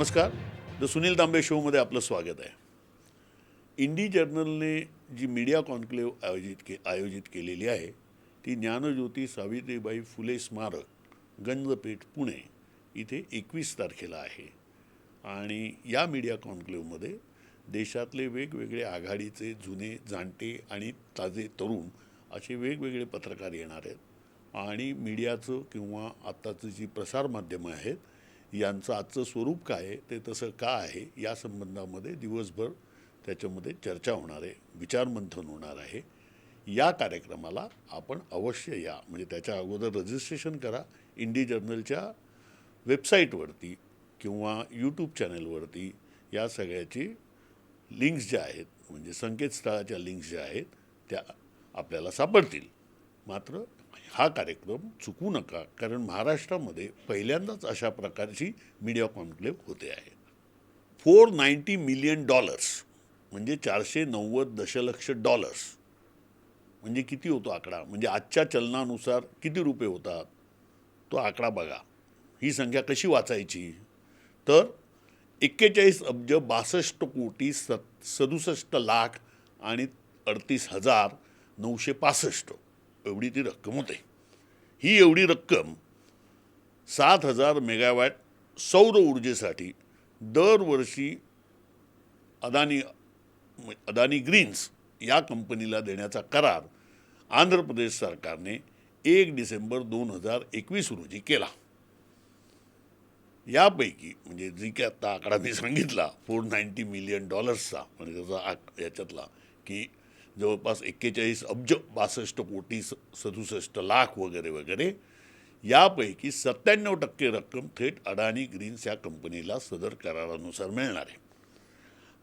नमस्कार. द सुनील तांबे शोमध्ये आपलं स्वागत आहे. इंडी जर्नलने जी मीडिया कॉन्क्लेव्ह आयोजित केलेली आहे ती ज्ञानज्योती सावित्रीबाई फुले स्मारक गंजपेठ पुणे इथे 21 तारखेला आहे. आणि या मीडिया कॉन्क्लेव्हमध्ये देशातले वेगवेगळे आघाडीचे जुने जाणते आणि ताजे तरुण असे वेगवेगळे पत्रकार येणार आहेत. आणि मीडियाचं किंवा आत्ताचं जी प्रसारमाध्यमं आहेत यांचं आजचं स्वरूप काय आहे ते तसं का आहे या संबंधामध्ये दिवसभर त्याच्यामध्ये चर्चा होणार आहे, विचारमंथन होणार आहे. या कार्यक्रमाला आपण अवश्य या. म्हणजे त्याच्या अगोदर रजिस्ट्रेशन करा इंडी जर्नलच्या वेबसाईटवरती किंवा यूट्यूब चॅनलवरती. या सगळ्याची लिंक्स ज्या आहेत म्हणजे संकेतस्थळाच्या लिंक्स ज्या आहेत त्या आपल्याला सापडतील. मात्र हा कार्यक्रम चुकू नका, कारण महाराष्ट्रामध्ये पहिल्यांदाच अशा प्रकारची मीडिया कॉन्क्लेव्ह होते आहे. $490 मिलियन म्हणजे 490 दशलक्ष डॉलर्स म्हणजे किती होतो आकडा? म्हणजे आजच्या चलनानुसार किती रुपये होतात तो आकडा बघा. ही संख्या कशी वाचायची? तर 41 अब्ज 62 कोटी 67 लाख आणि 38,965 एवढी ती रक्कम होते. ही एवढी रक्कम 7,000 मेगावॅट सौर ऊर्जेसाठी दरवर्षी अदानी ग्रीन्स या कंपनीला देण्याचा करार आंध्र प्रदेश सरकारने 1 डिसेंबर 2021 रोजी केला. यापैकी म्हणजे जी की आत्ता आकडा मी सांगितला $490 मिलियन म्हणजे त्याचा याच्यातला की जवळपास 41 अब्ज 62 कोटी 67 लाख वगैरे वगैरे, यापैकी 97% रक्कम थेट अडानी ग्रीन्स या कंपनीला सदर करारानुसार मिळणार आहे.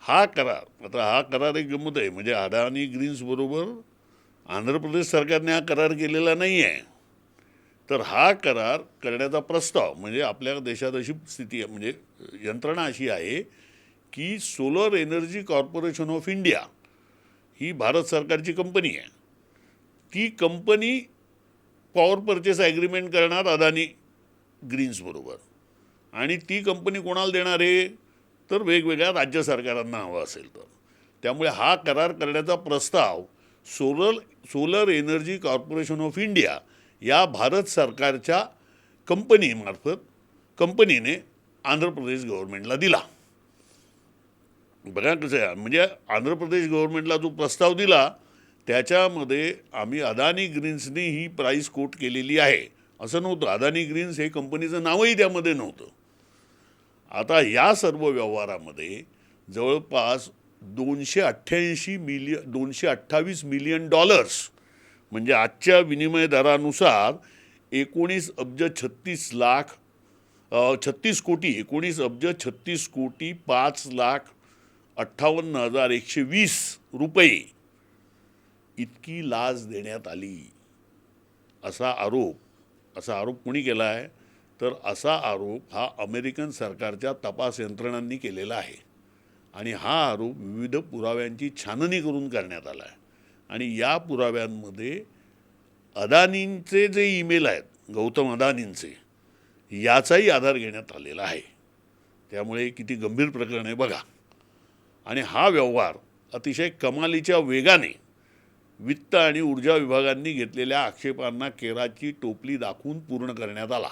हा करार एक गंमत आहे. म्हणजे अडानी ग्रीन्स बरोबर आंध्र प्रदेश सरकारने हा करार केलेला नाही आहे. तर हा करार करण्याचा प्रस्ताव म्हणजे आपल्या देशात अशी स्थिती आहे, म्हणजे यंत्रणा अशी आहे की solar energy corporation of India ही भारत सरकारची कंपनी आहे. ती कंपनी पॉवर परचेस ॲग्रीमेंट करणार अदानी ग्रीन्सबरोबर. आणि ती कंपनी कोणाला देणार आहे? तर वेगवेगळ्या राज्य सरकारांना हवा असेल तर. त्यामुळे हा करार करण्याचा प्रस्ताव solar energy corporation of India या भारत सरकारच्या कंपनीने आंध्र प्रदेश गव्हर्नमेंटला दिला. बघा कसं आहे, म्हणजे आंध्र प्रदेश गव्हर्नमेंटला जो प्रस्ताव दिला त्याच्यामध्ये आम्ही अदानी ग्रीन्सने ही प्राईस कोट केलेली आहे असं नव्हतं. अदानी ग्रीन्स हे कंपनीचं नावही त्यामध्ये नव्हतं. आता या सर्व व्यवहारामध्ये जवळपास $228 मिलियन म्हणजे आजच्या विनिमय दरानुसार 19 अब्ज 36 कोटी 5,58,120 रुपये इतकी लाच देण्यात आली. असा आरोप कोणी केला आहे? तर असा आरोप हा अमेरिकन सरकारच्या तपास यंत्रणांनी केलेला आहे. आणि हा आरोप विविध पुराव्यांची छाननी करून करण्यात आला आहे. आणि या पुराव्यांमध्ये अदानींचे जे ईमेल आहेत, गौतम अदानींचे, याचाही आधार घेण्यात आलेला आहे. त्यामुळे किती गंभीर प्रकरण आहे बघा. आणि हा व्यवहार अतिशय कमालीच्या वेगाने वित्त आणि ऊर्जा विभागांनी घेतलेल्या आक्षेपांना केराची टोपली दाखवून पूर्ण करण्यात आला.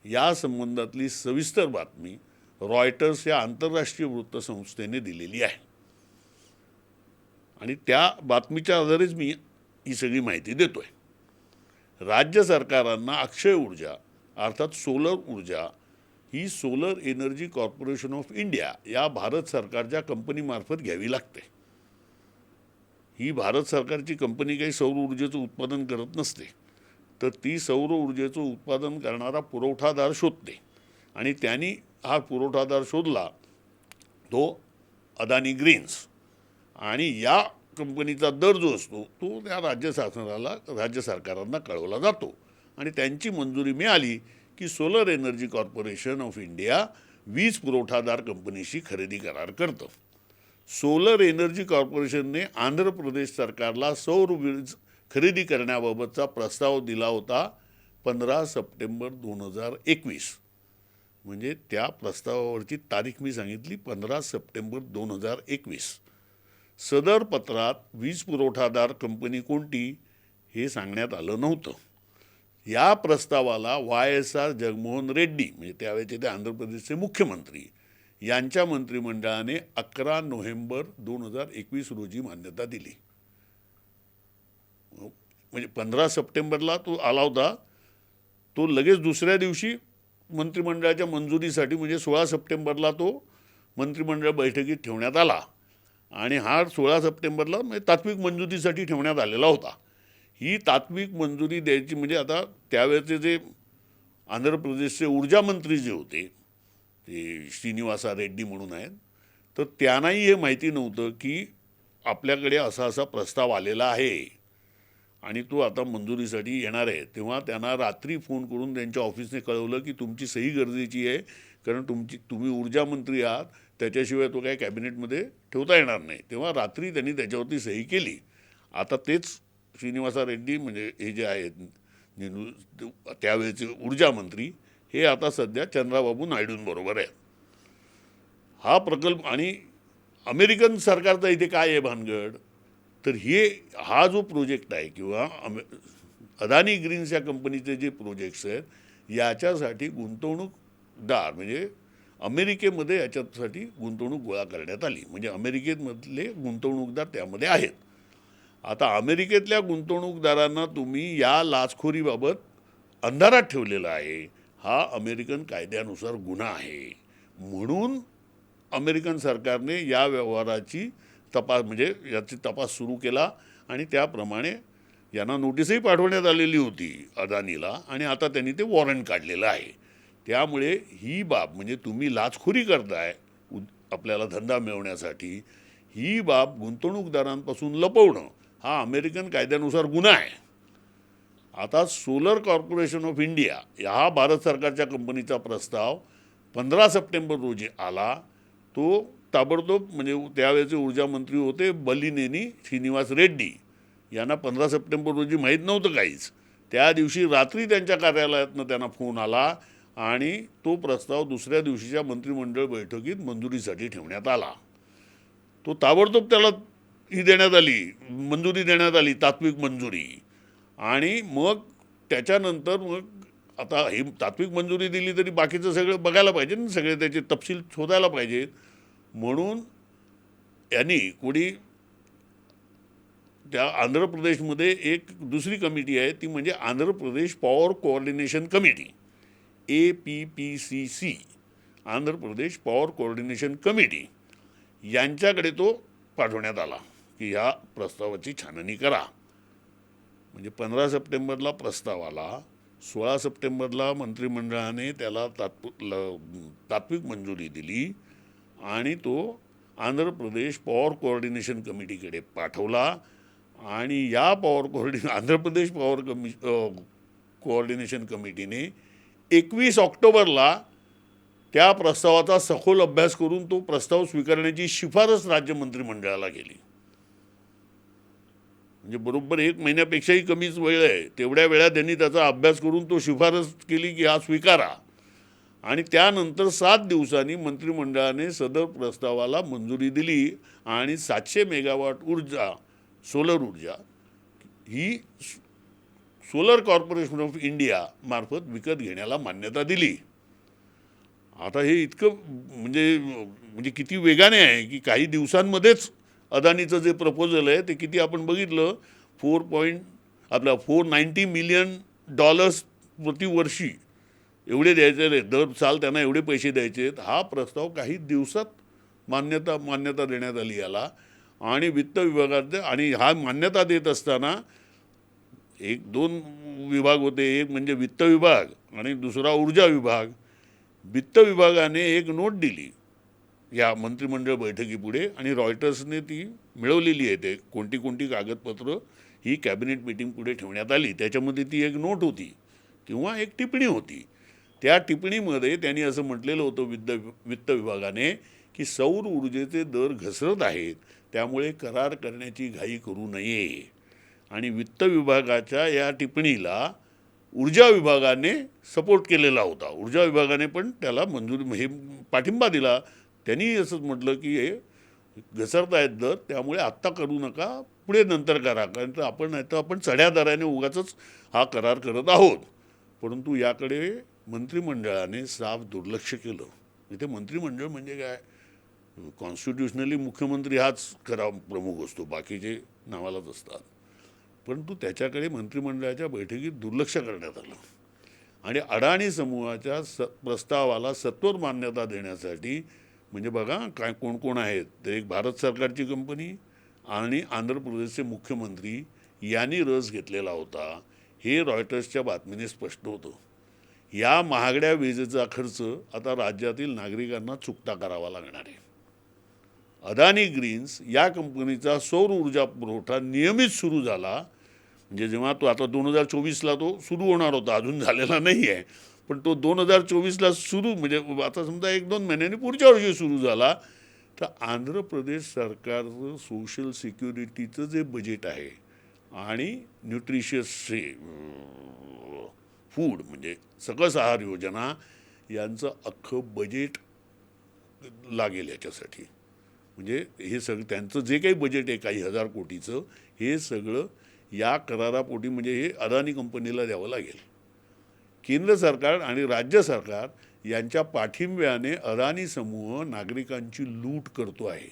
या संबंधातली सविस्तर बातमी रॉयटर्स या आंतरराष्ट्रीय वृत्तसंस्थेने दिलेली आहे. आणि त्या बातमीच्या आधारेच मी ही सगळी माहिती देतोय. राज्य सरकारांना अक्षय ऊर्जा अर्थात सोलर ऊर्जा ही solar energy corporation of India या भारत सरकारच्या कंपनीमार्फत घ्यावी लागते. ही भारत सरकारची कंपनी काही सौर ऊर्जेचं उत्पादन करत नसते, तर ती सौर ऊर्जेचं उत्पादन करणारा पुरवठादार शोधते. आणि त्यांनी हा पुरवठादार शोधला तो अदानी ग्रीन्स. आणि या कंपनीचा दर जो असतो तो त्या राज्य सरकारांना कळवला जातो. आणि त्यांची मंजुरी मिळाली की solar energy corporation of India वीज पुरवठादार कंपनीशी खरेदी करार करतं. सोलर एनर्जी कॉर्पोरेशनने आंध्र प्रदेश सरकारला सौर वीज खरेदी करण्याबाबतचा प्रस्ताव दिला होता 15 सप्टेंबर 2021. म्हणजे त्या प्रस्तावावरची तारीख मी सांगितली 15 सप्टेंबर 2021. सदर पत्रात वीज पुरवठादार कंपनी कोणती हे सांगण्यात आलं नव्हतं. या प्रस्तावाला YSR जगनमोहन रेड्डी म्हणजे त्यावेळेचे ते आंध्र प्रदेशचे मुख्यमंत्री यांच्या मंत्रिमंडळाने 11 नोव्हेंबर 2021 रोजी मान्यता दिली. म्हणजे 15 सप्टेंबरला तो आला होता, तो लगेच दुसऱ्या दिवशी मंत्रिमंडळाच्या मंजुरीसाठी म्हणजे 16 सप्टेंबरला तो मंत्रिमंडळ बैठकीत ठेवण्यात आला आणि हा 16 सप्टेंबरला म्हणजे तात्विक मंजुरीसाठी ठेवण्यात आलेला होता. ही तात्विक मंजुरी द्यायची म्हणजे आता त्यावेळेचे जे आंध्र प्रदेशचे ऊर्जा मंत्री जे होते ते श्रीनिवासा रेड्डी म्हणून आहेत, तर त्यांनाही हे माहिती नव्हतं की आपल्याकडे असा प्रस्ताव आलेला आहे आणि तो आता मंजुरीसाठी येणार आहे. तेव्हा त्यांना रात्री फोन करून त्यांच्या ऑफिसने कळवलं की तुमची सही गरजेची आहे, कारण तुम्ही ऊर्जा मंत्री आहात, त्याच्याशिवाय तो काय कॅबिनेटमध्ये ठेवता येणार नाही. तेव्हा रात्री त्यांनी त्याच्यावरती सही केली. आता तेच श्रीनिवासा रेड्डी म्हणजे हे जे आहेत त्यावेळेचे ऊर्जा मंत्री हे आता सध्या चंद्राबाबू नायडूंबरोबर आहेत. हा प्रकल्प आणि अमेरिकन सरकारचा इथे काय आहे भानगड, तर हा जो प्रोजेक्ट आहे किंवा अदानी ग्रीन्स या कंपनीचे जे प्रोजेक्ट्स आहेत याच्यासाठी गुंतवणूकदार म्हणजे अमेरिकेमध्ये याच्यासाठी गुंतवणूक गोळा करण्यात आली. म्हणजे अमेरिकेमधले गुंतवणूकदार त्यामध्ये आहेत. आता अमेरिकेतल्या गुंतवणूकदारांना तुम्ही या लाचखोरीबाबत अंधारात ठेवलेला आहे. हा अमेरिकन कायद्यानुसार गुन्हा आहे. म्हणून अमेरिकन सरकारने या व्यवहाराची याची तपास सुरू केला आणि त्याप्रमाणे यांना नोटीसही पाठवण्यात आलेली होती अदानीला आणि आता त्यांनी ते वॉरंट काढलेलं आहे. त्यामुळे ही बाब म्हणजे तुम्ही लाचखोरी करताय आपल्याला धंदा मिळवण्यासाठी, ही बाब गुंतवणूकदारांपासून लपवणं हा अमेरिकन कायद्यानुसार गुन्हा आहे. आता सोलर कॉर्पोरेशन ऑफ इंडिया हा भारत सरकारच्या कंपनीचा प्रस्ताव 15 सप्टेंबर रोजी आला. तो ताबडतोब म्हणजे त्यावेळेचे ऊर्जा मंत्री होते बलिनेनी श्रीनिवास रेड्डी यांना 15 सप्टेंबर रोजी माहीत नव्हतं काहीच. त्या दिवशी रात्री त्यांच्या कार्यालयातनं त्यांना फोन आला आणि तो प्रस्ताव दुसऱ्या दिवशीच्या मंत्रिमंडळ बैठकीत मंजुरीसाठी ठेवण्यात आला. तो ताबडतोब त्याला मंजुरी देण्यात आली, तात्विक मंजुरी. आणि मग त्याच्यानंतर आता ही तात्विक मंजुरी दिली तरी बाकीचं सगळं बघायला पाहिजे ना, सगळे त्याचे तपशील शोधायला पाहिजेत. म्हणून यांनी त्या आंध्र प्रदेशमध्ये एक दुसरी कमिटी आहे, ती म्हणजे Andhra Pradesh power coordination committee APPCC, Andhra Pradesh power coordination committee यांच्याकडे तो पाठवण्यात आला की ह्या प्रस्तावाची छाननी करा. म्हणजे 15 सप्टेंबरला प्रस्ताव आला, 16 सप्टेंबरला मंत्रिमंडळाने त्याला तात्विक मंजुरी दिली आणि तो आंध्र प्रदेश पॉवर कोऑर्डिनेशन कमिटीकडे पाठवला आणि या आंध्र प्रदेश पॉवर कोऑर्डिनेशन कमिटीने 21 ऑक्टोबरला त्या प्रस्तावाचा सखोल अभ्यास करून तो प्रस्ताव स्वीकारण्याची शिफारस राज्य मंत्रिमंडळाला केली. म्हणजे बरोबर 1 महिन्यापेक्षाही कमीच वेळ आहे, तेवढ्या वेळात त्यांनी त्याचा अभ्यास करून तो शिफारस केली की हा स्वीकारा. आणि त्यानंतर 7 दिवसांनी मंत्रिमंडळाने सदर प्रस्तावाला मंजुरी दिली आणि 700 मेगावॉट ऊर्जा सोलर ऊर्जा ही सोलर कॉर्पोरेशन ऑफ इंडिया मार्फत विकत घेण्याला मान्यता दिली. आता हे इतकं म्हणजे किती वेगाने आहे की काही दिवसांमध्येच अदानीचं जे प्रपोजल आहे ते किती आपण बघितलं, $490 मिलियन प्रतिवर्षी एवढे द्यायचे, दर साल त्यांना एवढे पैसे द्यायचे. हा प्रस्ताव काही दिवसात मान्यता देण्यात आली याला. आणि वित्त विभागात आणि हा मान्यता देत असताना 1-2 विभाग होते, एक म्हणजे वित्त विभाग आणि दुसरा ऊर्जा विभाग. वित्त विभागाने एक नोट दिली या मंत्रिमंडळ बैठकीपुढे आणि रॉयटर्सने ती मिळवलेली आहे. ते कोणती कागदपत्र ही कॅबिनेट मीटिंग पुढे ठेवण्यात आली, त्याच्यामध्ये ती एक नोट होती किंवा एक टिप्पणी होती. त्या टिप्पणीमध्ये त्यांनी असं म्हटलेलं होतं वित्त विभागाने की सौर ऊर्जेचे दर घसरत आहेत, त्यामुळे करार करण्याची घाई करू नये. आणि वित्त विभागाच्या या टिप्पणीला ऊर्जा विभागाने सपोर्ट केलेला होता. ऊर्जा विभागाने पण त्याला मंजुरी हे पाठिंबा दिला. त्यांनी असंच म्हटलं की हे घसरतायत दर, त्यामुळे आत्ता करू नका, पुढे नंतर करा, कारण तर आपण नाही तर आपण चढ्या दराने उगाचच हा करार करत आहोत. परंतु याकडे मंत्रिमंडळाने साफ दुर्लक्ष केलं. इथे मंत्रिमंडळ म्हणजे काय, कॉन्स्टिट्युशनली मुख्यमंत्री हाच प्रमुख असतो, बाकीचे नावालाच असतात. परंतु त्याच्याकडे मंत्रिमंडळाच्या बैठकीत दुर्लक्ष करण्यात आलं आणि अडाणी समूहाच्या प्रस्तावाला सत्वर मान्यता देण्यासाठी, म्हणजे बघा काय कोण कोण आहेत, तर एक भारत सरकारची कंपनी आणि आंध्र प्रदेशचे मुख्यमंत्री यांनी रस घेतलेला होता. हे रॉयटर्सच्या बातमीने स्पष्ट होतं. या महागड्या विजेचा खर्च आता राज्यातील नागरिकांना चुकता करावा लागणार आहे. अदानी ग्रीन्स या कंपनीचा सौर ऊर्जा पुरवठा नियमित सुरू झाला, म्हणजे जेव्हा तो आता 2024ला तो सुरू होणार होता, अजून झालेला नाही आहे, पण तो 2024ला सुरू, म्हणजे आता समजा 1-2 महिन्यांनी पुढच्या वर्षी सुरू झाला, तर आंध्र प्रदेश सरकारचं सोशल सिक्युरिटीचं जे बजेट आहे आणि न्यूट्रिशियसचे फूड म्हणजे सकस आहार योजना यांचं अख्खं बजेट लागेल याच्यासाठी. म्हणजे हे सगळं त्यांचं जे काही बजेट आहे काही हजार कोटीचं, हे सगळं या करारापोटी म्हणजे हे अदानी कंपनीला द्यावं लागेल. केंद्र सरकार आणि राज्य सरकार यांच्या पाठिंब्याने अदानी समूह नागरिकांची लूट करतो आहे.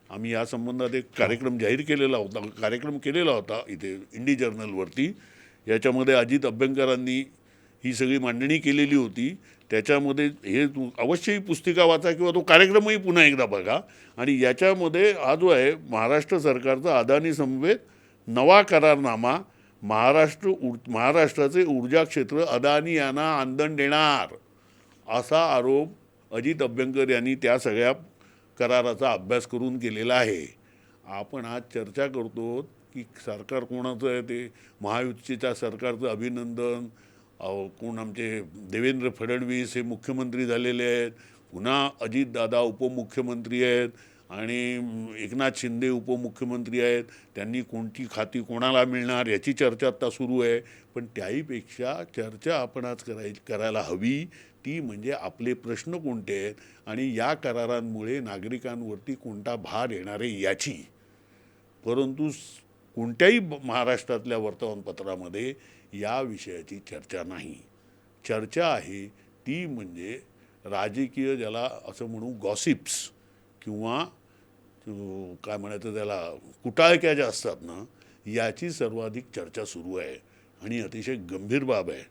आम्ही या संबंधात एक कार्यक्रम जाहीर केलेला होता, कार्यक्रम केलेला होता इथे इंडी जर्नलवरती. याच्यामध्ये अजित अभ्यंकरांनी ही सगळी मांडणी केलेली होती. त्याच्यामध्ये हे अवश्य ही पुस्तिका वाचा किंवा तो कार्यक्रमही पुन्हा एकदा बघा. आणि याच्यामध्ये हा जो आहे महाराष्ट्र सरकारचा अदानी समवेत नवा करारनामा, महाराष्ट्राचे ऊर्जा क्षेत्र अदानी यांना आंदण देणार असा आरोप अजित अभ्यंकर यांनी त्या सगळ्या कराराचा अभ्यास करून केलेला आहे. आपण आज चर्चा करतो की सरकार कोणाचं आहे, ते महायुतीच्या सरकारचं अभिनंदन, कोण आमचे देवेंद्र फडणवीस हे मुख्यमंत्री झालेले आहेत, पुन्हा अजितदादा उपमुख्यमंत्री आहेत आणि एकनाथ शिंदे उपमुख्यमंत्री आहेत, त्यांनी कोणती खाती कोणाला मिळणार याची चर्चा आता सुरू आहे. पण त्याहीपेक्षा चर्चा आपण आज करायला हवी ती म्हणजे आपले प्रश्न कोणते आहेत आणि या करारांमुळे नागरिकांवरती कोणता भार येणार आहे याची. परंतु कोणत्याही महाराष्ट्रातल्या वर्तमानपत्रामध्ये या विषयाची चर्चा नाही. चर्चा आहे ती म्हणजे राजकीय, ज्याला असं म्हणू गॉसिप्स किंवा काय म्हणायचं त्याला कुटाळक्या ज्या असतात ना, याची सर्वाधिक चर्चा सुरू आहे आणि अतिशय गंभीर बाब आहे.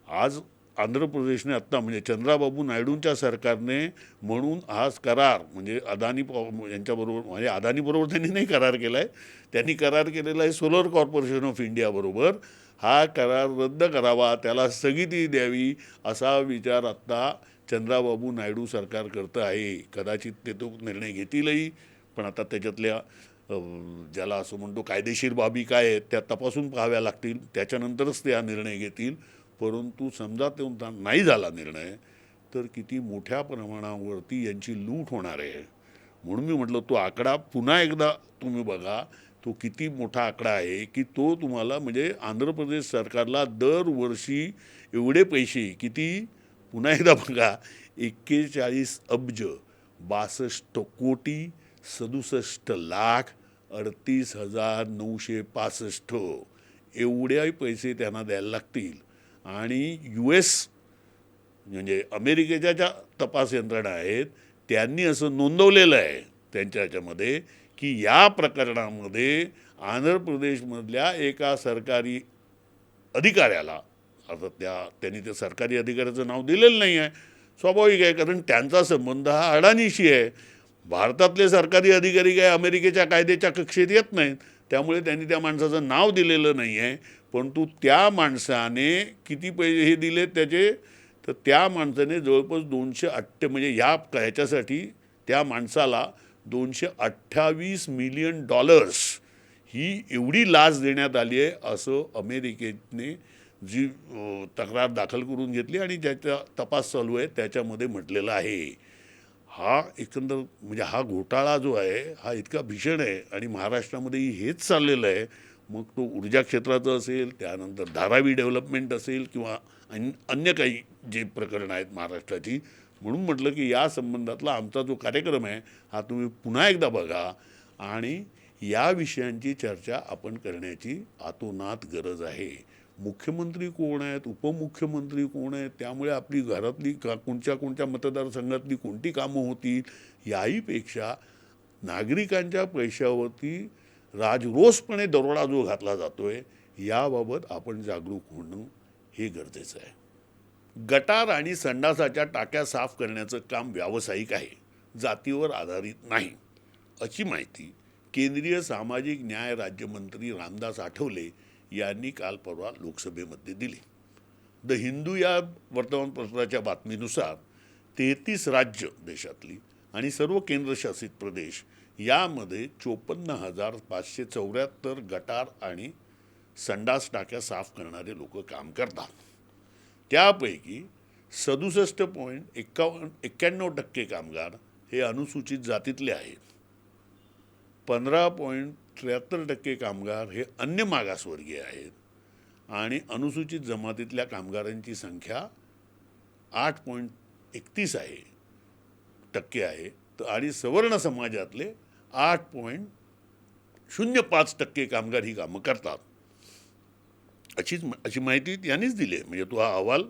आज आंध्र प्रदेशने आत्ता म्हणजे चंद्राबाबू नायडूंच्या सरकारने म्हणून हा करार म्हणजे अदानी यांच्याबरोबर, म्हणजे अदानीबरोबर त्यांनी नाही करार केला आहे, त्यांनी करार केलेला आहे सोलर कॉर्पोरेशन ऑफ इंडियाबरोबर. हा करार रद्द करावा, त्याला स्थगिती द्यावी असा विचार आत्ता चंद्राबाबू नायडू सरकार करतं आहे. कदाचित ते तो निर्णय घेतीलही, पण आता त्याच्यातल्या ज्याला असं म्हणतो कायदेशीर बाबी काय आहेत त्या तपासून पाहाव्या लागतील, त्याच्यानंतरच ते हा निर्णय घेतील. परंतु समजा तो नाही झाला निर्णय तर किती मोठ्या प्रमाणावरती यांची लूट होणार आहे. म्हणून मी म्हटलं तो आकडा पुन्हा एकदा तुम्ही बघा, तो किती मोठा आकडा आहे की तो तुम्हाला म्हणजे आंध्र प्रदेश सरकारला दरवर्षी एवढे पैसे किती, पुन्हा एकदा बघा, 41 अब्ज 62 कोटी 67,38,965 एवढे पैसे त्यांना द्यायला लागतील. आणि US म्हणजे अमेरिकेच्या ज्या तपास यंत्रणा आहेत त्यांनी असं नोंदवलेलं आहे त्यांच्या ह्याच्यामध्ये की या प्रकरणामध्ये आंध्र प्रदेशमधल्या एका सरकारी अधिकाऱ्याला, आता त्यांनी त्या सरकारी अधिकाऱ्याचं नाव दिलेलं नाही आहे, स्वाभाविक आहे, कारण त्यांचा संबंध हा अडानीशी आहे. भारतातले सरकारी अधिकारी काय अमेरिकेच्या कायद्याच्या कक्षेत येत नाहीत, त्यामुळे त्यांनी त्या माणसाचं नाव दिलेलं नाही आहे. परंतु त्या माणसाने किती पैसे हे दिलेत त्याचे, तर त्या माणसाने जवळपास 208 म्हणजे ह्याच्यासाठी त्या माणसाला $228 मिलियन ही एवढी लाच देण्यात आली आहे असं अमेरिकेने जी तक्रार दाखल करून घेतली आणि ज्याचा तपास चालू आहे त्याच्यामध्ये म्हटलेलं आहे. हा एकंदर म्हणजे हा घोटाळा जो आहे हा इतका भीषण आहे आणि महाराष्ट्रामध्येही हेच चाललेलं आहे. मग तो ऊर्जा क्षेत्राचं असेल, त्यानंतर धारावी डेव्हलपमेंट असेल किंवा अन्य काही जे प्रकरणं आहेत महाराष्ट्राची. म्हणून म्हटलं की या संबंधातला आमचा जो कार्यक्रम आहे हा तुम्ही पुन्हा एकदा बघा आणि या विषयांची चर्चा आपण करण्याची आतोनात गरज आहे. मुख्यमंत्री कोण आहेत, उपमुख्यमंत्री कोण आहेत, त्यामुळे आपली घरातली कोणत्या मतदारसंघातली कोणती कामं होतील याहीपेक्षा नागरिकांच्या पैशावरती राजरोसपणे दरोडा जो घातला जातोय याबाबत आपण जागरूक होणं हे गरजेचं आहे. गटार आणि संडासाच्या टाक्या साफ करण्याचं काम व्यावसायिक आहे, जातीवर आधारित नाही, अशी माहिती केंद्रीय सामाजिक न्याय राज्यमंत्री रामदास आठवले यांनी काल परवा लोकसभेमध्ये दिली. द हिंदू या वर्तमानपत्राच्या बातमीनुसार 33 राज्य देशातली आणि सर्व केंद्रशासित प्रदेश यामध्ये 54,574 गटार आणि संडास टाक्या साफ करणारे लोक काम करतात. त्यापैकी 67.91% कामगार हे अनुसूचित जातीतले आहेत. 15.73% कामगार हे अन्य मागासवर्गीय आहेत आणि अनुसूचित जमातीतल्या कामगारांची संख्या 8.31% आहे आणि सवर्ण समाजातले 8.05% कामगार ही कामं करतात. अशी माहिती यांनीच दिली आहे. म्हणजे तो हा अहवाल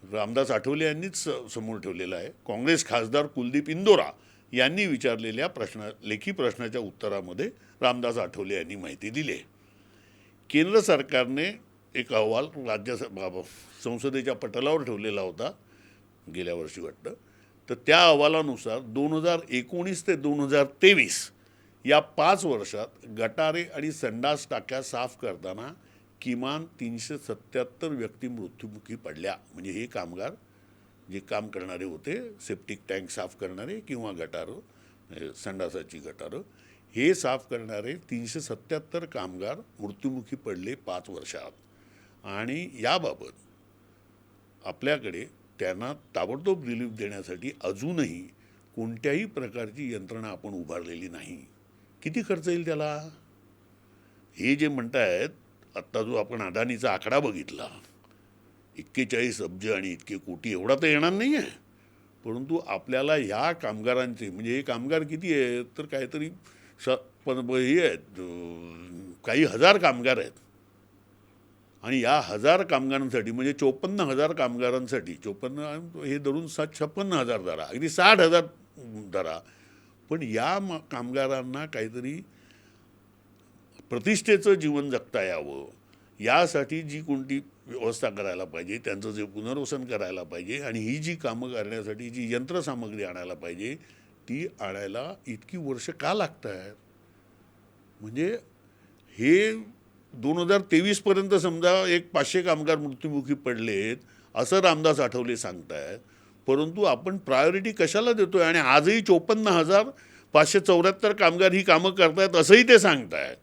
रामदास आठवले यांनीच समोर ठेवलेला आहे. काँग्रेस खासदार कुलदीप इंदोरा यांनी विचारलेल्या लेखी प्रश्नाच्या उत्तरामध्ये रामदास आठवले यांनी माहिती दिली आहे. केंद्र सरकारने एक अहवाल संसदेच्या पटलावर ठेवलेला होता गेल्या वर्षी वाटतं. तर त्या अहवालानुसार 2019 ते 2023 या 5 वर्षात गटारे आणि संडास टाक्या साफ करताना किमान 377 व्यक्ती मृत्युमुखी पडल्या. म्हणजे हे कामगार जे काम करणारे होते, सेप्टिक टँक साफ करणारे किंवा गटारं, संडासाची गटारं हे साफ करणारे 377 कामगार मृत्युमुखी पडले 5 वर्षात. आणि याबाबत आपल्याकडे त्यांना ताबडतोब रिलीफ देण्यासाठी अजूनही कोणत्याही प्रकारची यंत्रणा आपण उभारलेली नाही. किती खर्च येईल त्याला? हे जे म्हणतायत, आत्ता जो आपण अदानीचा आकडा बघितला 41 अब्ज आणि इतके कोटी, एवढा तर येणार नाही आहे. परंतु आपल्याला ह्या कामगारांचे, म्हणजे हे कामगार किती आहेत तर काहीतरी हे आहेत, काही हजार कामगार आहेत. आणि या 1000 कामगारांसाठी म्हणजे 54,000 कामगारांसाठी, 54 हे धरून 56,000 धरा, अगदी 60,000 धरा. पण या कामगारांना काहीतरी प्रतिष्ठेचं जीवन जगता यावं यासाठी जी कोणती व्यवस्था करायला पाहिजे, त्यांचं जे पुनर्वसन करायला पाहिजे आणि ही जी कामं करण्यासाठी जी यंत्रसामग्री आणायला पाहिजे ती आणायला इतकी वर्ष का लागत आहेत? म्हणजे हे 2023पर्यंत समजा एक 500 कामगार मृत्युमुखी पडलेत असं रामदास आठवले सांगतायत. परंतु आपण प्रायोरिटी कशाला देतोय? आणि आजही 54,574 कामगार ही कामं करतायत असंही ते सांगतायत.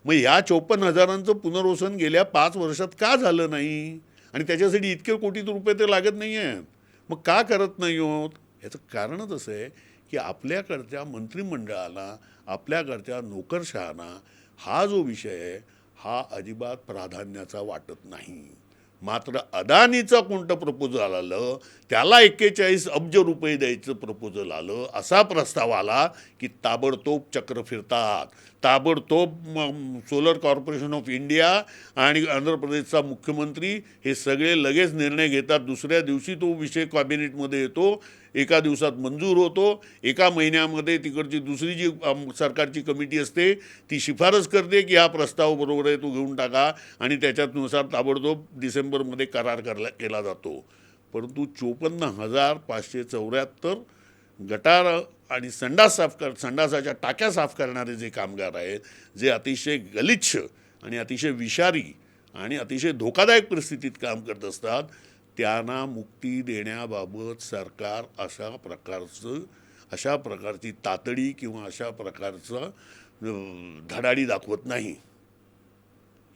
मग ह्या 54,000चं पुनर्वसन गेल्या 5 वर्षात का झालं नाही? आणि त्याच्यासाठी इतके कोटी रुपये ते लागत नाही आहेत. मग का करत नाही आहोत? याचं कारणच असं आहे की आपल्याकडच्या मंत्रिमंडळाला, आपल्याकडच्या नोकरशहांना हा जो विषय आहे हा अजिबात प्राधान्याचा वाटत नाही. मात्र अदानीचं कोणतं प्रपोजल आलं, त्याला 41 अब्ज रुपये द्यायचं प्रपोजल आलं, असा प्रस्ताव आला की ताबडतोब चक्र फिरतात. ताबडतोब सोलर कॉर्पोरेशन ऑफ इंडिया आणि आंध्र प्रदेशचा मुख्यमंत्री हे सगळे लगेच निर्णय घेतात. दुसऱ्या दिवशी तो विषय कॅबिनेटमध्ये येतो, एका दिवसात मंजूर होतो. एका महिन्यामध्ये तिकडची दुसरी जी सरकारची कमिटी असते ती शिफारस करते की हा प्रस्ताव बरोबर आहे, तो घेऊन टाका, आणि त्याच्यानुसार ताबडतोब डिसेंबरमध्ये करार केला जातो. परंतु 54,574 गटार आणि संडासाच्या टाक्या साफ करणारे जे कामगार आहेत, जे अतिशय गलिच्छ आणि अतिशय विषारी आणि अतिशय धोकादायक परिस्थितीत काम करत असतात, त्यांना मुक्ती देण्याबाबत सरकार अशा प्रकारची तातडी किंवा अशा प्रकारचं धडाडी दाखवत नाही.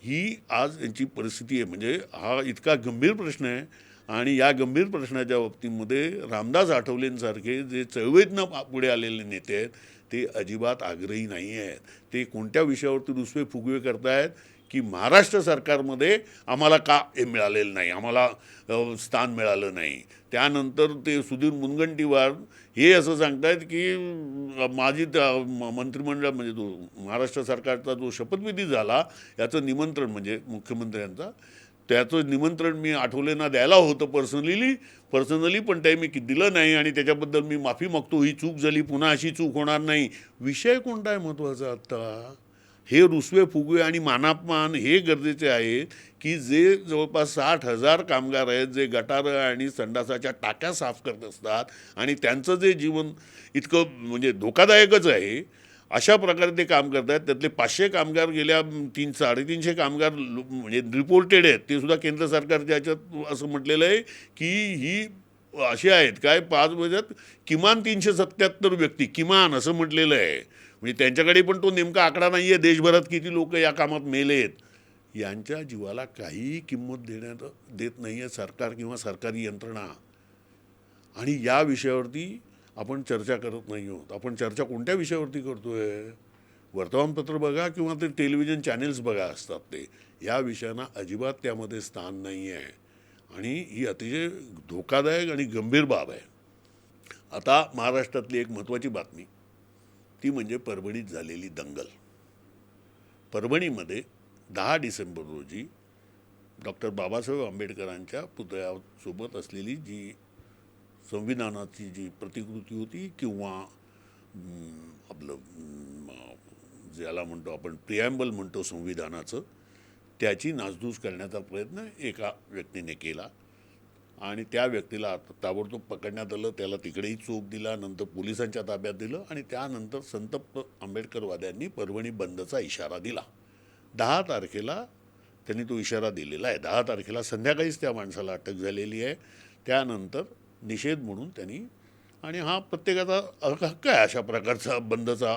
ही आज यांची परिस्थिती आहे. म्हणजे हा इतका गंभीर प्रश्न आहे आणि या गंभीर प्रश्नाच्या बाबतीमध्ये रामदास आठवलेंसारखे जे चळवळीतनं पुढे आलेले नेते आहेत ते अजिबात आग्रही नाही आहेत. ते कोणत्या विषयावरती रुसवे फुगवे करतायत की महाराष्ट्र सरकारमध्ये आम्हाला का हे मिळालेलं नाही, आम्हाला स्थान मिळालं नाही. त्यानंतर ते सुधीर मुनगंटीवार हे असं सांगतायत की माझी मंत्रिमंडळ म्हणजे तो महाराष्ट्र सरकारचा जो शपथविधी झाला याचं निमंत्रण म्हणजे मुख्यमंत्र्यांचा त्याचं निमंत्रण मी आठवलेंना द्यायला होतं पर्सनली पण ते मी दिलं नाही आणि त्याच्याबद्दल मी माफी मागतो. ही चूक झाली, पुन्हा अशी चूक होणार नाही. विषय कोणता आहे महत्त्वाचा आत्ता? हे रुसवे फुगवे आणि मानापमान हे गरजेचे आहे की जे जवळपास 60,000 कामगार आहेत जे गटारं आणि संडासाच्या टाक्या साफ करत असतात आणि त्यांचं जे जीवन इतकं म्हणजे धोकादायकच आहे, अशा प्रकारे ते काम करत आहेत. त्यातले 500 कामगार गेल्या 300-350 कामगार म्हणजे रिपोर्टेड आहेत. ते सुद्धा केंद्र सरकारच्या ह्याच्यात असं म्हटलेलं आहे की ही असे आहेत काय 5 वर्षात किमान 377 व्यक्ती किमान असं म्हटलेलं आहे. म्हणजे त्यांच्याकडे पण तो नेमका आकडा नाही आहे देशभरात किती लोक या कामात मेलेत. यांच्या जीवाला काहीही किंमत देत नाही आहे सरकार किंवा सरकारी यंत्रणा. आणि या विषयावरती आपण चर्चा करत नाही आहोत. आपण चर्चा कोणत्या विषयावरती करतो आहे? वर्तमानपत्र बघा किंवा ते टेलिव्हिजन चॅनेल्स बघा असतात ते. या विषयांना अजिबात त्यामध्ये स्थान नाही आहे आणि ही अतिशय धोकादायक आणि गंभीर बाब आहे. आता महाराष्ट्रातली एक महत्त्वाची बातमी ती म्हणजे परभणीत झालेली दंगल. परभणीमध्ये 10 डिसेंबर रोजी डॉक्टर बाबासाहेब आंबेडकरांच्या पुतळ्यासोबत असलेली जी संविधानाची जी प्रतिकृती होती किंवा आपलं ज्याला म्हणतो आपण प्रिॲम्बल म्हणतो संविधानाचं, त्याची नासधूस करण्याचा प्रयत्न एका व्यक्तीने केला आणि त्या व्यक्तीला ताबडतोब पकडण्यात आलं. त्याला तिकडेही चोप दिला, नंतर पोलिसांच्या ताब्यात दिलं आणि त्यानंतर संतप्त आंबेडकरवाद्यांनी परभणी बंदचा इशारा दिला. 10 तारखेला त्यांनी तो इशारा दिलेला आहे. 10 तारखेला संध्याकाळीच त्या माणसाला अटक झालेली आहे. त्यानंतर निषेध म्हणून त्यांनी आणि हा प्रत्येकाचा हक्क आहे अशा प्रकारचा बंदचा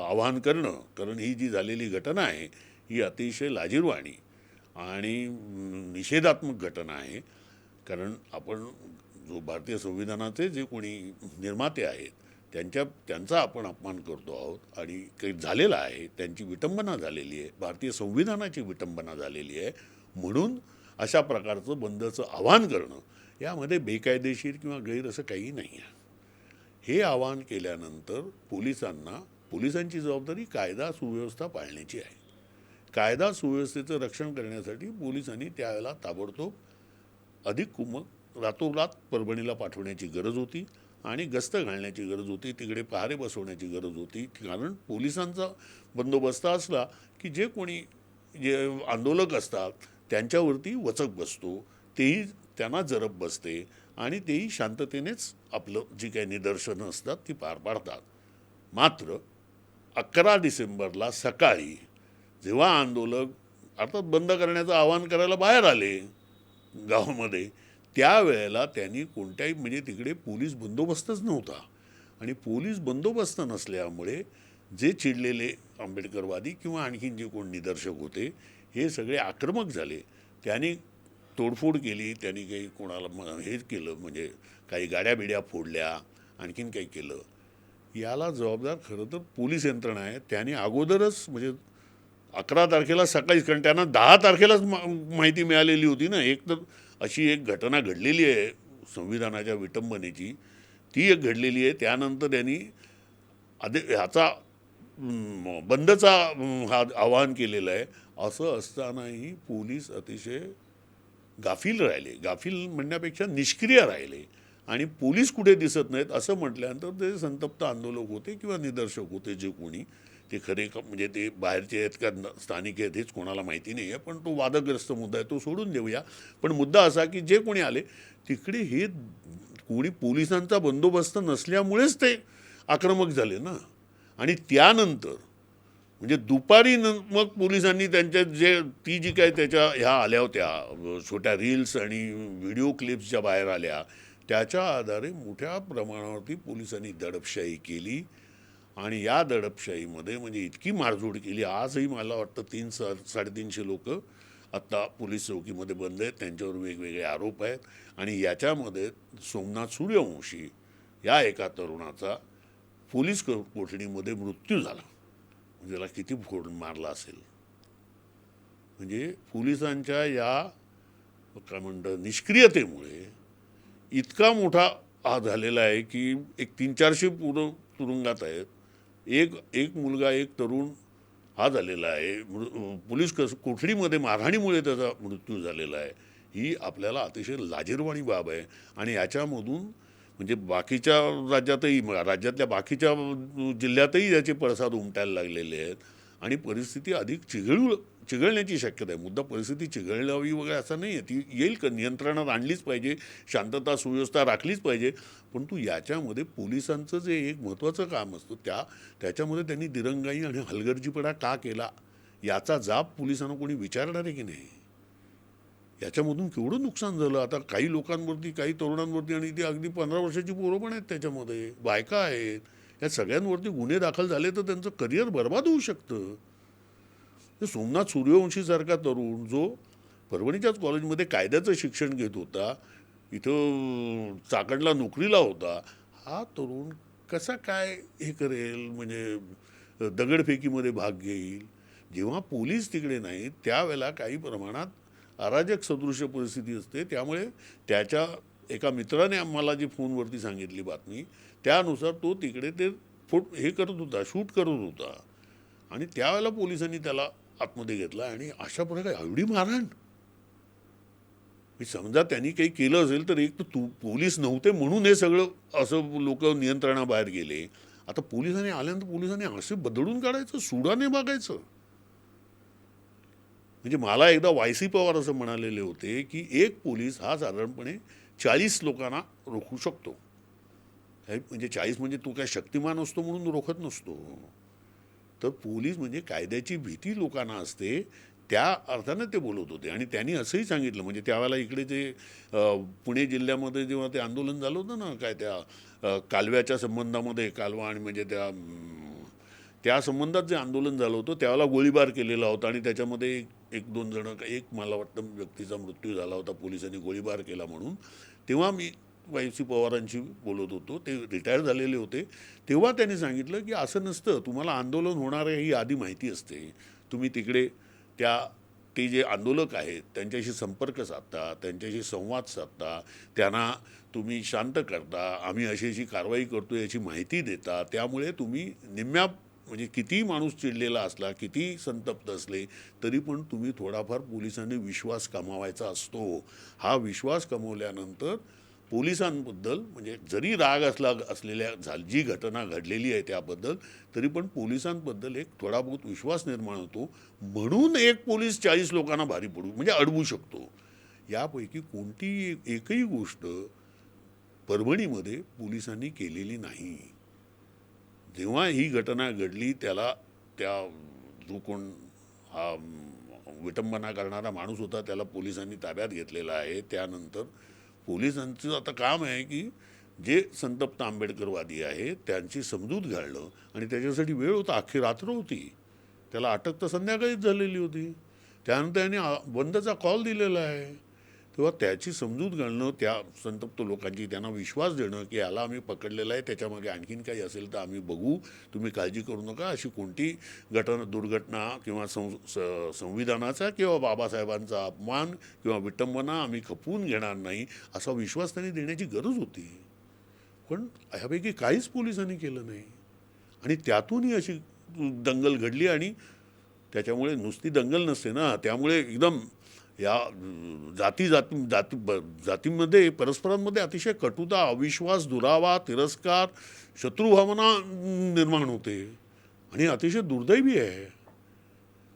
आवाहन करणं, कारण ही जी झालेली घटना आहे ही अतिशय लाजिरवाणी आणि निषेधात्मक घटना आहे. कारण आपण जो भारतीय संविधानाचे जे कोणी निर्माते आहेत त्यांचा आपण अपमान करतो आहोत आणि काही झालेला आहे, त्यांची विटंबना झालेली आहे, भारतीय संविधानाची विटंबना झालेली आहे. म्हणून अशा प्रकारचं बंदचं आवाहन करणं यामध्ये बेकायदेशीर किंवा गैर असं काही नाही आहे. हे आवाहन केल्यानंतर पोलिसांची जबाबदारी कायदा सुव्यवस्था पाळण्याची आहे. कायदा सुव्यवस्थेचं रक्षण करण्यासाठी पोलिसांनी त्यावेळेला ताबडतोब अधिक कुमक रातोरात परभणीला पाठवण्याची गरज होती आणि गस्त घालण्याची गरज होती. तिकडे पहारे बसवण्याची गरज होती. कारण पोलिसांचा बंदोबस्त असला की जे कोणी जे आंदोलक असतात त्यांच्यावरती वचक बसतो, तेही त्यांना जरब बसते आणि तेही शांततेनेच आपलं जी काही निदर्शनं असतात ती पार पाडतात. मात्र 11 डिसेंबरला सकाळी जेव्हा आंदोलक अर्थात बंद करण्याचं आवाहन करायला बाहेर आले गावामध्ये, त्यावेळेला त्यांनी कोणत्याही म्हणजे तिकडे पोलीस बंदोबस्तच नव्हता आणि पोलीस बंदोबस्त नसल्यामुळे जे चिडलेले आंबेडकरवादी किंवा आणखीन जे कोण निदर्शक होते हे सगळे आक्रमक झाले. त्यांनी तोडफोड केली, त्यांनी काही कोणाला हेच केलं म्हणजे काही गाड्या बिड्या फोडल्या, आणखीन काही केलं. याला जबाबदार खरं तर पोलीस यंत्रणा आहे. त्यांनी अगोदरच म्हणजे 11 तारखेला सकाळीच, कारण त्यांना 10 तारखेलाच माहिती मिळालेली होती ना. एक तर अशी एक घटना घडलेली आहे संविधानाच्या विटंबनेची, ती एक घडलेली आहे. त्यानंतर त्यांनी ह्याचा बंदचा आवाहन केलेलं आहे. असं असतानाही पोलीस अतिशय गाफील राहिले, गाफील म्हणण्यापेक्षा निष्क्रिय राहिले आणि पोलीस कुठे दिसत नाहीत असं म्हटल्यानंतर ते संतप्त आंदोलक होते किंवा निदर्शक होते जे कोणी ते खरे म्हणजे ते बाहेरचे आहेत का स्थानिक आहेत हेच कोणाला माहिती नाही आहे. पण तो वादग्रस्त मुद्दा आहे, तो सोडून देऊया. पण मुद्दा असा की जे कोणी आले तिकडे हे कोणी पोलिसांचा बंदोबस्त नसल्यामुळेच ते आक्रमक झाले ना. आणि त्यानंतर म्हणजे दुपारी मग पोलिसांनी त्यांच्या ती जी काय त्याच्या ह्या आल्या होत्या छोट्या रील्स आणि व्हिडिओ क्लिप्स ज्या बाहेर आल्या त्याच्या आधारे मोठ्या प्रमाणावरती पोलिसांनी दडपशाही केली आणि या दडपशाहीमध्ये म्हणजे इतकी मारझोड केली. आजही मला वाटतं 300-350 लोक आत्ता पोलीस चौकीमध्ये बंद आहेत, त्यांच्यावर वेगवेगळे आरोप आहेत आणि याच्यामध्ये सोमनाथ सूर्यवंशी या एका तरुणाचा पोलीस कोठडीमध्ये मृत्यू झाला. ज्याला किती फोड मारला असेल. म्हणजे पोलिसांच्या या काय म्हणतात निष्क्रियतेमुळे इतका मोठा हा झालेला आहे की एक 300-400 पोरं तुरुंगात आहेत. एक एक मुलगा एक तरुण हा झालेला आहे. पोलीस कोठडीमध्ये मारहाणीमुळे त्याचा मृत्यू झालेला आहे. ही आपल्याला अतिशय लाजिरवाणी बाब आहे. आणि याच्यामधून म्हणजे बाकीच्या राज्यातल्या बाकीच्या जिल्ह्यातही याचे पडसाद उमटायला लागलेले आहेत आणि परिस्थिती अधिक चिघळण्याची शक्यता आहे. मुद्दा परिस्थिती चिघळावी वगैरे असं नाही आहे, ती येईल का नियंत्रणात आणलीच पाहिजे, शांतता सुव्यवस्था राखलीच पाहिजे. परंतु याच्यामध्ये पोलिसांचं जे एक महत्त्वाचं काम असतं त्याच्यामध्ये त्यांनी दिरंगाई आणि हलगर्जीपणा का केला याचा जाब पोलिसांना कोणी विचारणार आहे की नाही? याच्यामधून केवढं नुकसान झालं. आता काही लोकांवरती, काही तरुणांवरती, आणि ती अगदी 15 वर्षाची पोरं पण आहेत, त्याच्यामध्ये बायका आहेत, या सगळ्यांवरती गुन्हे दाखल झाले तर त्यांचं करिअर बर्बाद होऊ शकतं. सोमनाथ सूर्यवंशीसारखा तरुण जो परभणीच्याच कॉलेजमध्ये कायद्याचं शिक्षण घेत होता, इथं चाकणला नोकरीला होता, हा तरुण कसा काय हे करेल, म्हणजे दगडफेकीमध्ये भाग घेईल? जेव्हा पोलीस तिकडे नाहीत त्यावेळेला काही प्रमाणात अराजक सदृश्य परिस्थिती असते. त्यामुळे त्याच्या एका मित्राने आम्हाला जी फोनवरती सांगितली बातमी त्यानुसार तो तिकडे ते हे करत होता, शूट करत होता, आणि त्यावेळेला पोलिसांनी त्याला आतमध्ये घेतला. आणि अशा प्रकारे एवढी मारहाण, समजा त्यांनी काही केलं असेल तर एक तर पोलीस नव्हते म्हणून हे सगळं असं लोक नियंत्रणाबाहेर गेले. आता पोलिसांनी आल्यानंतर पोलिसांनी असे बदलून काढायचं, सुडाने बघायचं. म्हणजे मला एकदा वायसी पवार असं म्हणालेले होते की एक पोलीस हा साधारणपणे 40 लोकांना रोखू शकतो. म्हणजे 40 म्हणजे तो काय शक्तिमान असतो म्हणून रोखत नसतो. तर पोलीस म्हणजे कायद्याची भीती लोकांना असते, त्या अर्थानं ते बोलत होते. आणि त्यांनी असंही सांगितलं, म्हणजे त्यावेळेला इकडे जे पुणे जिल्ह्यामध्ये जेव्हा ते आंदोलन झालं होतं ना, काय त्या कालव्याच्या संबंधामध्ये, कालवा आणि म्हणजे त्या संबंधात जे आंदोलन झालं होतं त्यावेळेला गोळीबार केलेला होता आणि त्याच्यामध्ये एक दोन जण, एक मला वाटतं व्यक्तीचा मृत्यू झाला होता पोलिसांनी गोळीबार केला म्हणून. तेव्हा मी वायसी पवारांशी बोलत होतो, ते रिटायर झालेले होते. तेव्हा त्यांनी सांगितलं की असं नसतं, तुम्हाला आंदोलन होणार आहे ही आधी माहिती असते, तुम्ही तिकडे ते जे आंदोलक आहेत त्यांच्याशी संपर्क साधता, त्यांच्याशी संवाद साधता, त्यांना तुम्ही शांत करता, आम्ही अशी कारवाई करतो याची माहिती देता. त्यामुळे तुम्ही म्हणजे कितीही माणूस चिडलेला असला, कितीही संतप्त असले तरी पण तुम्ही थोडाफार पोलिसांनी विश्वास कमावायचा असतो. हा विश्वास कमवल्यानंतर पोलिसांबद्दल, म्हणजे जरी राग असलेल्या जी घटना घडलेली आहे त्याबद्दल, तरी पण पोलिसांबद्दल एक थोडा बहुत विश्वास निर्माण होतो. म्हणून एक पोलीस 40 लोकांना भारी पडू म्हणजे अडवू शकतो. यापैकी कोणतीही एकही गोष्ट परभणीमध्ये पोलिसांनी केलेली नाही. जेव्हा ही घटना घडली त्या जो कोण हा विटंबना करणारा माणूस होता त्याला पोलिसांनी ताब्यात घेतलेला आहे. त्यानंतर पोलिसांचं आता काम आहे की जे संतप्त आंबेडकरवादी आहेत त्यांची समजूत घालणं, आणि त्याच्यासाठी वेळ होता, अख्खी रात्र होती. त्याला अटक तर संध्याकाळीच झालेली होती. त्यानंतर त्यांनी बंदचा कॉल दिलेला आहे. तेव्हा त्याची समजूत घालणं, त्या संतप्त लोकांची त्यांना विश्वास देणं की याला आम्ही पकडलेला आहे, त्याच्यामागे आणखीन काही असेल तर आम्ही बघू, तुम्ही काळजी करू नका, अशी कोणती दुर्घटना किंवा संविधानाचा किंवा बाबासाहेबांचा अपमान किंवा विटंबना आम्ही खपवून घेणार नाही, असा विश्वास त्यांनी देण्याची गरज होती. पण ह्यापैकी काहीच पोलिसांनी केलं नाही. आणि त्यातूनही अशी दंगल घडली. आणि त्याच्यामुळे नुसती दंगल नसते ना, त्यामुळे एकदम या जातींमध्ये परस्परांमध्ये अतिशय कटुता, अविश्वास, दुरावा, तिरस्कार, शत्रुभावना निर्माण होते आणि अतिशय दुर्दैवी आहे.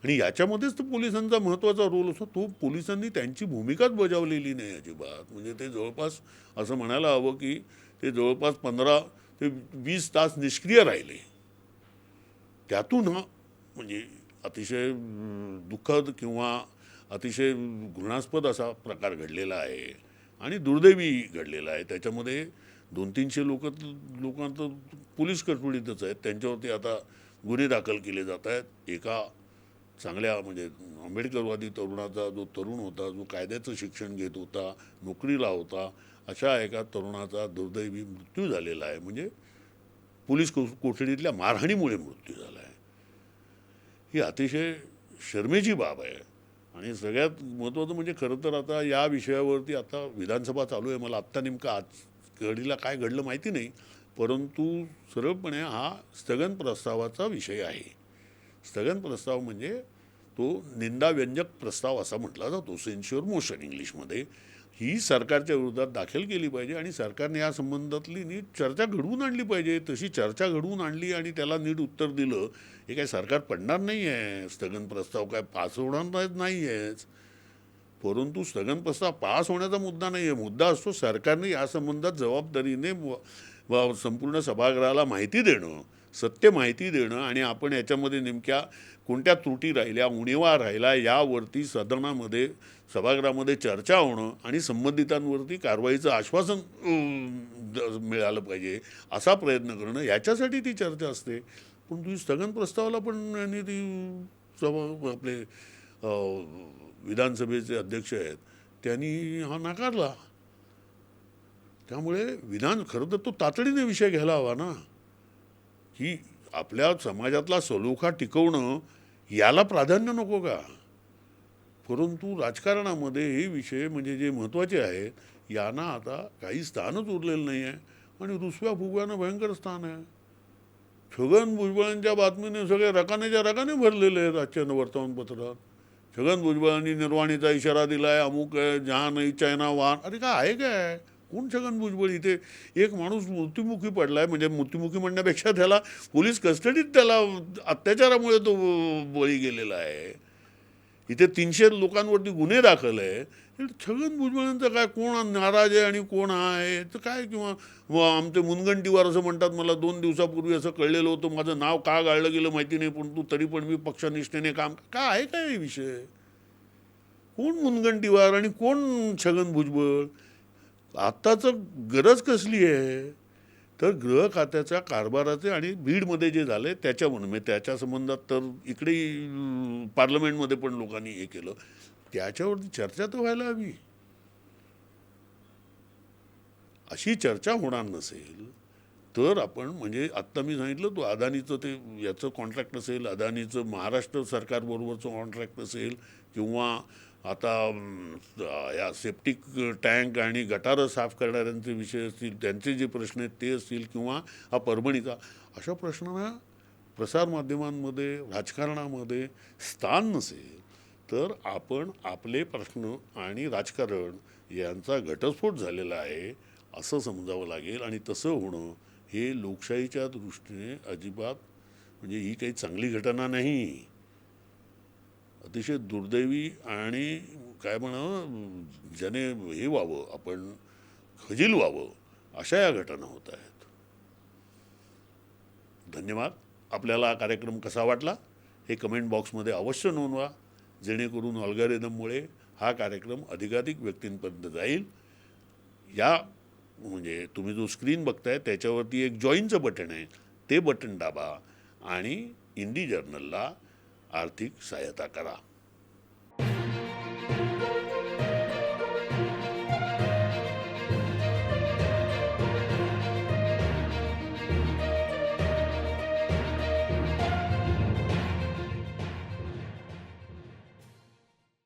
आणि याच्यामध्येच तर पोलिसांचा महत्त्वाचा रोल असतो. तो पोलिसांनी त्यांची भूमिकाच बजावलेली नाही अजिबात. म्हणजे ते जवळपास असं म्हणायला हवं की ते जवळपास 15 ते 20 तास निष्क्रिय राहिले. त्यातून हा म्हणजे अतिशय दुःखद किंवा अतिशय घृणास्पद असा प्रकार घडलेला आहे आणि दुर्दैवी घडलेला आहे. त्याच्यामध्ये 200-300 लोकांचं पोलीस कस्टडीतच आहेत. त्यांच्यावरती आता गुन्हे दाखल केले जात आहेत. एका चांगल्या म्हणजे आंबेडकरवादी तरुणाचा, जो तरुण होता, जो कायद्याचं शिक्षण घेत होता, नोकरीला होता, अशा एका तरुणाचा दुर्दैवी मृत्यू झालेला आहे. म्हणजे पोलीस कोठडीतल्या मारहाणीमुळे मृत्यू झाला आहे. ही अतिशय शरमेची बाब आहे. आणि सगळ्यात महत्त्वाचं म्हणजे खरं तर आता या विषयावरती आता विधानसभा चालू आहे. मला आत्ता नेमकं आज घडीला काय घडलं माहिती नाही, परंतु सरळपणे हा स्थगन प्रस्तावाचा विषय आहे. स्थगन प्रस्ताव म्हणजे तो निंदाव्यंजक प्रस्ताव असा म्हटला जातो, सेन्श्युअर मोशन इंग्लिशमध्ये. ही सरकारच्या विरोधात दाखल केली पाहिजे आणि सरकारने या संबंधातली नीट चर्चा घडवून आणली पाहिजे. तशी चर्चा घडवून आणली आणि त्याला नीट उत्तर दिलं, हे काय सरकार पडणार नाही आहे. स्थगन प्रस्ताव काय पास होणार नाही आहेच. परंतु स्थगन प्रस्ताव पास होण्याचा मुद्दा नाही आहे. मुद्दा असतो सरकारने या संबंधात जबाबदारीने संपूर्ण सभागृहाला माहिती देणं, सत्य माहिती देणं आणि आपण याच्यामध्ये नेमक्या कोणत्या त्रुटी राहिल्या, उणिवा राहिल्या यावरती सदनामध्ये सभागृहामध्ये चर्चा होणं आणि संबंधितांवरती कारवाईचं आश्वासन मिळालं पाहिजे असा प्रयत्न करणं, याच्यासाठी ती चर्चा असते. पण ती स्थगन प्रस्तावाला पण यांनी ती आपले विधानसभेचे अध्यक्ष आहेत त्यांनी हा नाकारला. त्यामुळे खरं तर तो तातडीने विषय घ्यायला हवा ना, की आपल्या समाजातला सलोखा टिकवणं याला प्राधान्य नको का. परंतु राजकारणामध्ये हे विषय म्हणजे जे महत्त्वाचे आहेत यांना आता काही स्थानच उरलेलं नाही आहे आणि रुसव्या फुगव्यानं भयंकर स्थान आहे. छगन भुजबळांच्या बातमीने सगळे रकानेच्या रकाने भरलेले आहेत आजच्या वर्तमानपत्रात. छगन भुजबळांनी निर्वाणीचा इशारा दिला आहे, अमुक आहे, जहा नाही चायना वाहन. अरे काय आहे काय, कोण छगन भुजबळ. इथे एक माणूस मृत्युमुखी पडला आहे, म्हणजे मृत्युमुखी म्हणण्यापेक्षा त्याला पोलीस कस्टडीत त्याला अत्याचारामुळे तो बळी गेलेला आहे. इथे 300 लोकांवरती गुन्हे दाखल आहे. छगन भुजबळांचं काय, कोण नाराज आहे आणि कोण आहे तर काय, किंवा आमचे मुनगंटीवार असं म्हणतात, मला 2 दिवसापूर्वी असं कळलेलं होतं, माझं नाव का गाळलं गेलं माहिती नाही, परंतु तरी पण मी पक्षनिष्ठेने काम. काय आहे काय विषय, कोण मुनगंटीवार आणि कोण छगन भुजबळ. आत्ताचं गरज कसली आहे तर गृह खात्याच्या कारभाराचे आणि बीडमध्ये जे झाले त्याच्या म्हणजे त्याच्या संबंधात तर इकडे पार्लमेंटमध्ये पण लोकांनी हे केलं, त्याच्यावरती चर्चा तर व्हायला हवी. अशी चर्चा होणार नसेल तर आपण म्हणजे आत्ता मी सांगितलं तो अदानीचं ते याचं कॉन्ट्रॅक्ट असेल, अदानीचं महाराष्ट्र सरकारबरोबरचं कॉन्ट्रॅक्ट असेल, किंवा आता या सेप्टिक टँक आणि गटारं साफ करणाऱ्यांचे विषय असतील, त्यांचे जे प्रश्न आहेत ते असतील, किंवा हा परभणीचा, अशा प्रश्नांना प्रसारमाध्यमांमध्ये राजकारणामध्ये स्थान नसेल तर आपण आपले प्रश्न आणि राजकारण यांचा घटस्फोट झालेला आहे असं समजावं लागेल. आणि तसं होणं हे लोकशाहीच्या दृष्टीने अजिबात म्हणजे ही काही चांगली घटना नाही, अतिशय दुर्दैवी आणि काय म्हणावं ज्याने हे व्हावं, आपण खजील व्हावं अशा या घटना होत आहेत. धन्यवाद. आपल्याला हा कार्यक्रम कसा वाटला हे कमेंट बॉक्समध्ये अवश्य नोंदवा, जेणेकरून अल्गोरिदममुळे हा कार्यक्रम अधिकाधिक व्यक्तींपर्यंत जाईल. या म्हणजे तुम्ही जो स्क्रीन बघताय त्याच्यावरती एक जॉईनचं बटन आहे, ते बटन दाबा आणि इंडी जर्नलला आर्थिक सहायता करा.